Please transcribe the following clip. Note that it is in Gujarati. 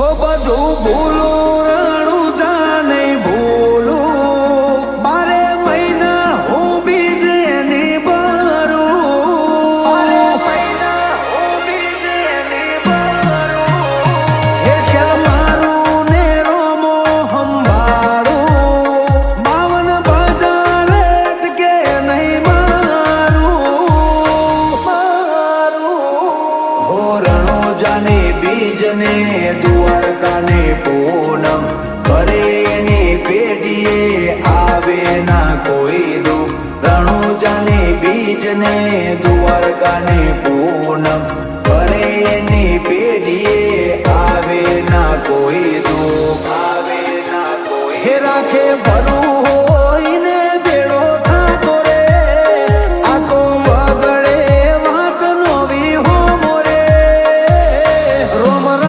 હો બધું ભૂલું રણું જાને ભૂલું બારે મહિના હું બીજ એની ભરું બારે મહિના હું બીજ એની ભરું હે શ્યામારું ને રોમો હંભારું 52 બજાર કે નહીં મારું હો રણું જાને બીજ ને દ્વારકાને પૂનમ કરે એની પેઢીએ આવે ના કોઈ દુઃખ રણુજાને બીજને દ્વારકાને પૂનમ કરે એની પેઢીએ